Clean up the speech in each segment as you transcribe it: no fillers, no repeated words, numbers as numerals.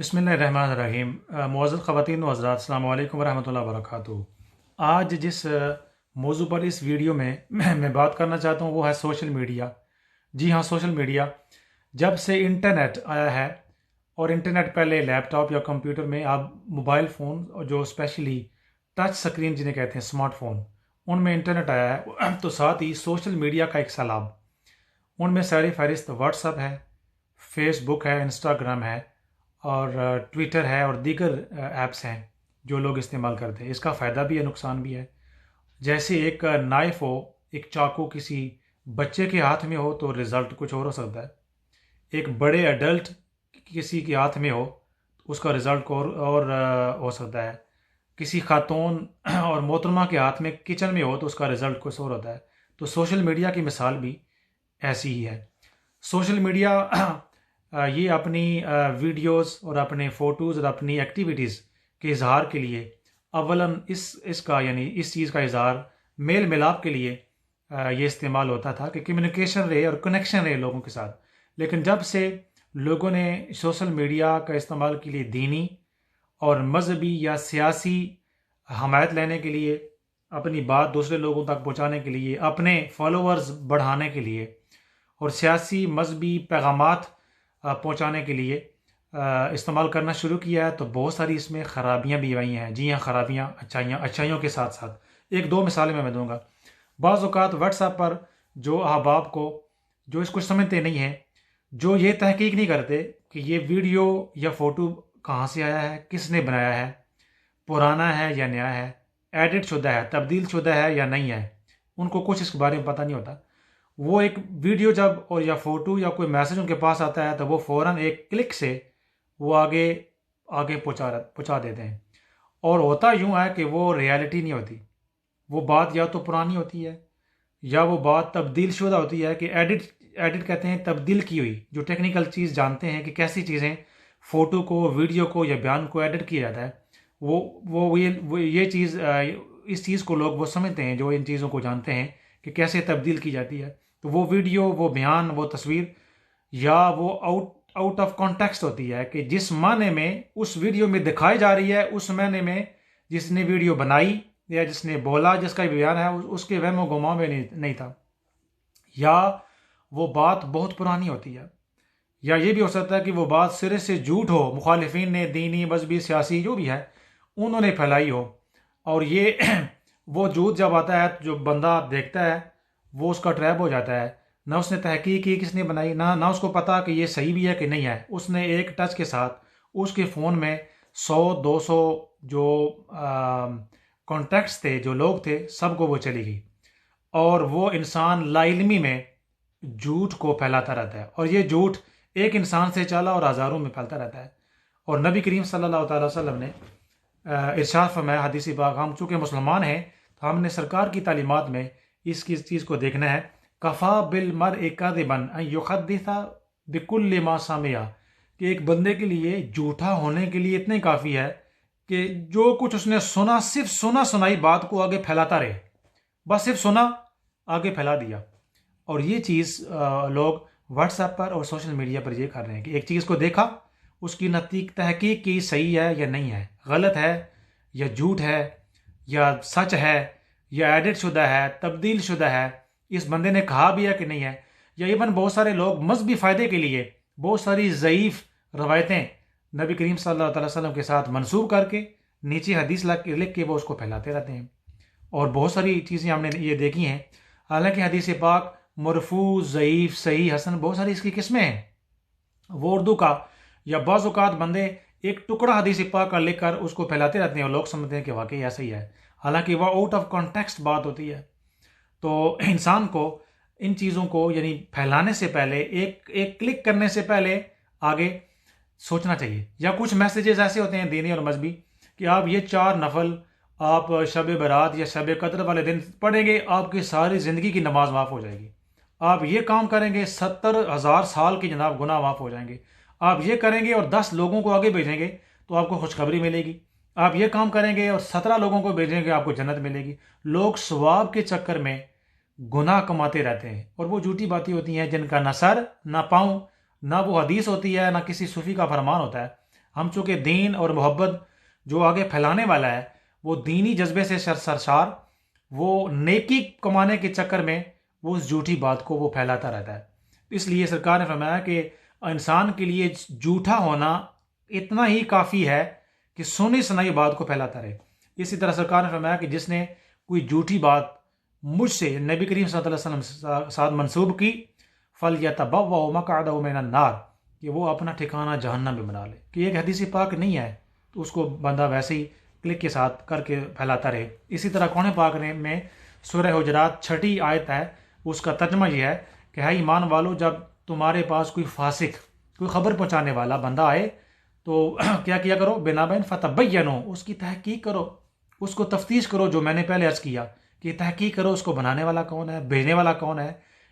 بسم اللہ الرحمن الرحیم۔ معزز خواتین و حضرات، السلام علیکم ورحمۃ اللہ وبرکاتہ۔ آج جس موضوع پر اس ویڈیو میں میں بات کرنا چاہتا ہوں وہ ہے سوشل میڈیا۔ جی ہاں، سوشل میڈیا جب سے انٹرنیٹ آیا ہے، اور انٹرنیٹ پہلے لیپ ٹاپ یا کمپیوٹر میں، اب موبائل فون جو اسپیشلی ٹچ سکرین جنہیں کہتے ہیں اسمارٹ فون، ان میں انٹرنیٹ آیا ہے تو ساتھ ہی سوشل میڈیا کا ایک سیلاب۔ ان میں ساری فہرست واٹس ایپ ہے، فیس بک ہے، انسٹاگرام ہے، اور ٹویٹر ہے، اور دیگر ایپس ہیں جو لوگ استعمال کرتے ہیں۔ اس کا فائدہ بھی ہے، نقصان بھی ہے۔ جیسے ایک نائف ہو، ایک چاقو کسی بچے کے ہاتھ میں ہو تو رزلٹ کچھ اور ہو سکتا ہے، ایک بڑے ایڈلٹ کسی کے ہاتھ میں ہو تو اس کا رزلٹ اور ہو سکتا ہے، کسی خاتون اور محترمہ کے ہاتھ میں کچن میں ہو تو اس کا رزلٹ کچھ اور ہوتا ہے۔ تو سوشل میڈیا کی مثال بھی ایسی ہی ہے۔ سوشل میڈیا یہ اپنی ویڈیوز اور اپنے فوٹوز اور اپنی ایکٹیویٹیز کے اظہار کے لیے اولاً اس کا یعنی اس چیز کا اظہار میل ملاپ کے لیے یہ استعمال ہوتا تھا کہ کمیونیکیشن رہے اور کنیکشن رہے لوگوں کے ساتھ۔ لیکن جب سے لوگوں نے سوشل میڈیا کا استعمال کے لیے دینی اور مذہبی یا سیاسی حمایت لینے کے لیے، اپنی بات دوسرے لوگوں تک پہنچانے کے لیے، اپنے فالوورز بڑھانے کے لیے، اور سیاسی مذہبی پیغامات پہنچانے کے لیے استعمال کرنا شروع کیا ہے، تو بہت ساری اس میں خرابیاں بھی آئی ہیں۔ جی ہاں، خرابیاں، اچھائیوں کے ساتھ ساتھ ایک دو مثالیں میں دوں گا۔ بعض اوقات واٹس ایپ پر جو احباب کو جو اس کو سمجھتے نہیں ہیں، جو یہ تحقیق نہیں کرتے کہ یہ ویڈیو یا فوٹو کہاں سے آیا ہے، کس نے بنایا ہے، پرانا ہے یا نیا ہے، ایڈٹ شدہ ہے، تبدیل شدہ ہے یا نہیں ہے، ان کو کچھ اس کے بارے میں پتہ نہیں ہوتا۔ وہ ایک ویڈیو جب اور یا فوٹو یا کوئی میسج ان کے پاس آتا ہے تو وہ فوراً ایک کلک سے وہ آگے پہنچا دیتے ہیں، اور ہوتا یوں ہے کہ وہ ریالٹی نہیں ہوتی۔ وہ بات یا تو پرانی ہوتی ہے، یا وہ بات تبدیل شدہ ہوتی ہے، کہ ایڈٹ کہتے ہیں تبدیل کی ہوئی۔ جو ٹیکنیکل چیز جانتے ہیں کہ کیسی چیزیں فوٹو کو، ویڈیو کو یا بیان کو ایڈٹ کیا جاتا ہے، وہ یہ چیز اس چیز کو لوگ وہ سمجھتے ہیں جو ان چیزوں کو جانتے ہیں کہ کیسے تبدیل کی جاتی ہے۔ تو وہ ویڈیو، وہ بیان، وہ تصویر، یا وہ آؤٹ آف کانٹیکسٹ ہوتی ہے، کہ جس معنی میں اس ویڈیو میں دکھائی جا رہی ہے، اس معنی میں جس نے ویڈیو بنائی یا جس نے بولا، جس کا بیان ہے، اس کے وہم و گمان میں نہیں تھا، یا وہ بات بہت پرانی ہوتی ہے، یا یہ بھی ہو سکتا ہے کہ وہ بات سرے سے جھوٹ ہو، مخالفین نے دینی، مذہبی، سیاسی جو بھی ہے انہوں نے پھیلائی ہو، اور یہ وہ جھوٹ جب آتا ہے جو بندہ دیکھتا ہے وہ اس کا ٹریپ ہو جاتا ہے۔ نہ اس نے تحقیق کی کس نے بنائی، نہ اس کو پتا کہ یہ صحیح بھی ہے کہ نہیں ہے۔ اس نے ایک ٹچ کے ساتھ اس کے فون میں 100 200 جو کانٹیکٹس تھے، جو لوگ تھے، سب کو وہ چلی گئی، اور وہ انسان لا علمی میں جھوٹ کو پھیلاتا رہتا ہے، اور یہ جھوٹ ایک انسان سے چلا اور ہزاروں میں پھیلتا رہتا ہے۔ اور نبی کریم صلی اللہ تعالیٰ وسلم نے ارشاد فرمایا حدیث پاک، ہم چونکہ مسلمان ہیں تو ہم نے سرکار کی تعلیمات میں اس کی چیز کو دیکھنا ہے۔ کفا بالمرء کذبا ان یحدث بکل ما سمع، کہ ایک بندے کے لیے جھوٹا ہونے کے لیے اتنے کافی ہے کہ جو کچھ اس نے سنا، صرف سنا سنائی بات کو آگے پھیلاتا رہے، بس صرف سنا، آگے پھیلا دیا۔ اور یہ چیز لوگ واٹس ایپ پر اور سوشل میڈیا پر یہ کر رہے ہیں کہ ایک چیز کو دیکھا، اس کی تحقیق کی صحیح ہے یا نہیں ہے، غلط ہے یا جھوٹ ہے یا سچ ہے یا ایڈٹ شدہ ہے، تبدیل شدہ ہے، اس بندے نے کہا بھی ہے کہ نہیں ہے۔ یا ایون بہت سارے لوگ مذہبی فائدے کے لیے بہت ساری ضعیف روایتیں نبی کریم صلی اللہ علیہ وسلم کے ساتھ منسوب کر کے نیچے حدیث لکھ کے وہ اس کو پھیلاتے رہتے ہیں، اور بہت ساری چیزیں ہم نے یہ دیکھی ہیں۔ حالانکہ حدیث پاک مرفوع، ضعیف، صحیح، حسن، بہت ساری اس کی قسمیں ہیں۔ وہ اردو کا یا بعض اوقات بندے ایک ٹکڑا حدیث پاک کا لکھ کر اس کو پھیلاتے رہتے ہیں، اور لوگ سمجھتے ہیں کہ واقعی ایسا ہی ہے، حالانکہ وہ آؤٹ آف کانٹیکسٹ بات ہوتی ہے۔ تو انسان کو ان چیزوں کو یعنی پھیلانے سے پہلے، ایک کلک کرنے سے پہلے آگے سوچنا چاہیے۔ یا کچھ میسیجز ایسے ہوتے ہیں دینی اور مذہبی کہ آپ یہ 4 نفل آپ شب برات یا شب قدر والے دن پڑھیں گے، آپ کی ساری زندگی کی نماز معاف ہو جائے گی۔ آپ یہ کام کریں گے، 70,000 سال کی جناب گناہ معاف ہو جائیں گے۔ آپ یہ کریں گے اور 10 لوگوں کو آگے بھیجیں گے تو آپ کو خوشخبری ملے گی۔ آپ یہ کام کریں گے اور 17 لوگوں کو بھیجیں گے، آپ کو جنت ملے گی۔ لوگ ثواب کے چکر میں گناہ کماتے رہتے ہیں، اور وہ جھوٹی باتیں ہوتی ہیں جن کا نہ سر نہ پاؤں، نہ وہ حدیث ہوتی ہے، نہ کسی صوفی کا فرمان ہوتا ہے۔ ہم چونکہ دین اور محبت جو آگے پھیلانے والا ہے وہ دینی جذبے سے سرشار، وہ نیکی کمانے کے چکر میں وہ اس جھوٹی بات کو وہ پھیلاتا رہتا ہے۔ اس لیے سرکار نے فرمایا کہ انسان کے لیے جھوٹا ہونا اتنا ہی کافی ہے کہ سنی سنائی بات کو پھیلاتا رہے۔ اسی طرح سرکار نے فرمایا کہ جس نے کوئی جھوٹی بات مجھ سے نبی کریم صلی اللہ علیہ وسلم ساتھ منسوب کی، فَلْيَتَبَوَّأْ مَقْعَدَهُ مِنَ النَّارِ، کہ وہ اپنا ٹھکانہ جہنم میں بنا لے، کہ ایک حدیث پاک نہیں ہے تو اس کو بندہ ویسے ہی کلک کے ساتھ کر کے پھیلاتا رہے۔ اسی طرح قرآن پاک میں سورہ حجرات 6 آیت ہے، اس کا ترجمہ یہ ہے کہ ہے ایمان والو، جب تمہارے پاس کوئی فاسق، کوئی خبر پہنچانے والا بندہ آئے تو کیا کیا کرو، بنابین فتبینو، اس کی تحقیق کرو، اس کو تفتیش کرو، جو میں نے پہلے عرض کیا کہ تحقیق کرو اس کو بنانے والا کون ہے، بھیجنے والا کون ہے،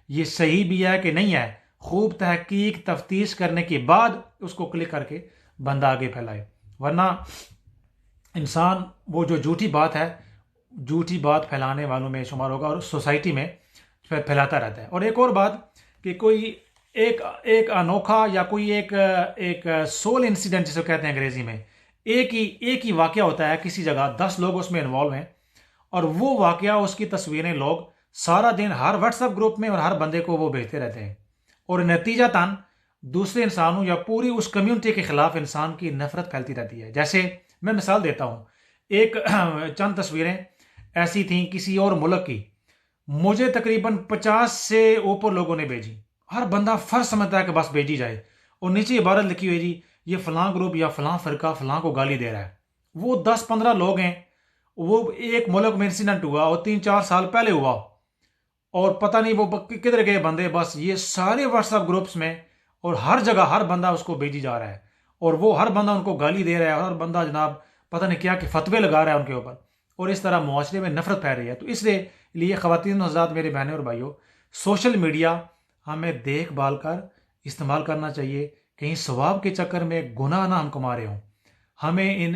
یہ صحیح بھی ہے کہ نہیں ہے۔ خوب تحقیق تفتیش کرنے کے بعد اس کو کلک کر کے بندہ آگے پھیلائے، ورنہ انسان وہ جو جھوٹی بات ہے، جھوٹی بات پھیلانے والوں میں شمار ہوگا اور سوسائٹی میں پھیلاتا رہتا ہے۔ اور ایک اور بات کہ کوئی ایک انوکھا یا کوئی ایک سول انسیڈنٹ جسے کہتے ہیں انگریزی میں، ایک ہی واقعہ ہوتا ہے کسی جگہ، 10 لوگ اس میں انوالو ہیں، اور وہ واقعہ، اس کی تصویریں لوگ سارا دن ہر واٹس ایپ گروپ میں اور ہر بندے کو وہ بھیجتے رہتے ہیں، اور نتیجتاً دوسرے انسانوں یا پوری اس کمیونٹی کے خلاف انسان کی نفرت پھیلتی رہتی ہے۔ جیسے میں مثال دیتا ہوں، چند تصویریں ایسی تھیں کسی اور ملک کی، مجھے تقریباً 50 سے اوپر لوگوں نے بھیجی، ہر بندہ فرض سمجھتا ہے کہ بس بھیجی جائے، اور نیچے عبارت لکھی ہوئی جی یہ فلاں گروپ یا فلاں فرقہ فلاں کو گالی دے رہا ہے۔ وہ 10-15 لوگ ہیں، وہ ایک ملک میں انسیڈنٹ ہوا اور 3-4 سال پہلے ہوا، اور پتہ نہیں وہ کدھر گئے بندے، بس یہ سارے واٹس ایپ گروپس میں اور ہر جگہ ہر بندہ اس کو بھیجی جا رہا ہے، اور وہ ہر بندہ ان کو گالی دے رہا ہے، اور ہر بندہ جناب پتہ نہیں کیا کہ فتوے لگا رہا ہے ان کے اوپر، اور اس طرح معاشرے میں نفرت پھیل رہی ہے۔ تو اس لیے خواتین و حضرات، میرے بہنیں اور بھائیوں، سوشل میڈیا ہمیں دیکھ بھال کر استعمال کرنا چاہیے، کہیں ثواب کے چکر میں گناہ نہ ہم کما رہے ہوں۔ ہمیں ان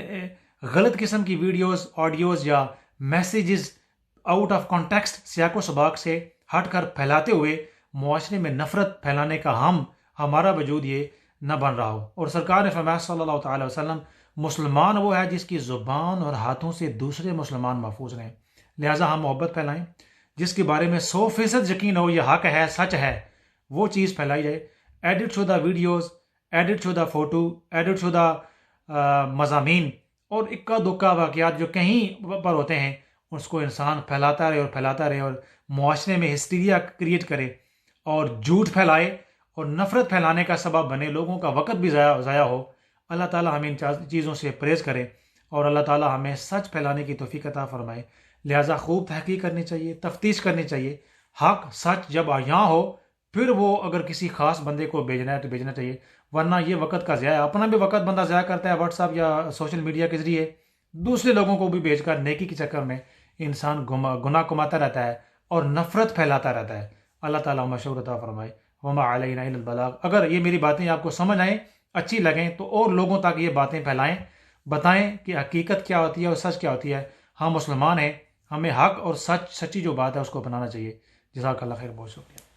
غلط قسم کی ویڈیوز، آڈیوز یا میسیجز آؤٹ آف کانٹیکسٹ، سیاق و سباق سے ہٹ کر پھیلاتے ہوئے معاشرے میں نفرت پھیلانے کا ہمارا وجود یہ نہ بن رہا ہو۔ اور سرکار نے فرمایا صلی اللہ تعالی وسلم، مسلمان وہ ہے جس کی زبان اور ہاتھوں سے دوسرے مسلمان محفوظ رہیں، لہٰذا ہم محبت پھیلائیں، جس کے بارے میں 100% یقین ہو یہ حق ہے، سچ ہے، وہ چیز پھیلائی جائے۔ ایڈٹ شدہ ویڈیوز، ایڈٹ شدہ فوٹو، ایڈٹ شدہ مضامین اور اکا دکا واقعات جو کہیں پر ہوتے ہیں، اس کو انسان پھیلاتا رہے اور معاشرے میں ہسٹیریا کریٹ کرے اور جھوٹ پھیلائے اور نفرت پھیلانے کا سبب بنے، لوگوں کا وقت بھی ضائع ہو۔ اللہ تعالیٰ ہمیں ان چیزوں سے پرہیز کرے اور اللہ تعالیٰ ہمیں سچ پھیلانے کی توفیق عطا فرمائے۔ لہٰذا خوب تحقیق کرنی چاہیے، تفتیش کرنی چاہیے، حق سچ جب یہاں ہو پھر وہ اگر کسی خاص بندے کو بھیجنا ہے تو بھیجنا چاہیے، ورنہ یہ وقت کا ضیاع ہے۔ اپنا بھی وقت بندہ ضائع کرتا ہے واٹس ایپ یا سوشل میڈیا کے ذریعے، دوسرے لوگوں کو بھی بھیج کر نیکی کے چکر میں انسان گناہ کماتا رہتا ہے اور نفرت پھیلاتا رہتا ہے۔ اللہ تعالیٰ مشہور عطا فرمائے۔ وما علینا الا البلاغ۔ اگر یہ میری باتیں آپ کو سمجھ آئیں، اچھی لگیں، تو اور لوگوں تک یہ باتیں پھیلائیں، بتائیں کہ حقیقت کیا ہوتی ہے اور سچ کیا ہوتی ہے۔ ہم مسلمان ہیں، ہمیں حق اور سچی جو بات ہے اس کو اپنانا چاہیے۔ جزاک اللہ خیر، بہت شکریہ۔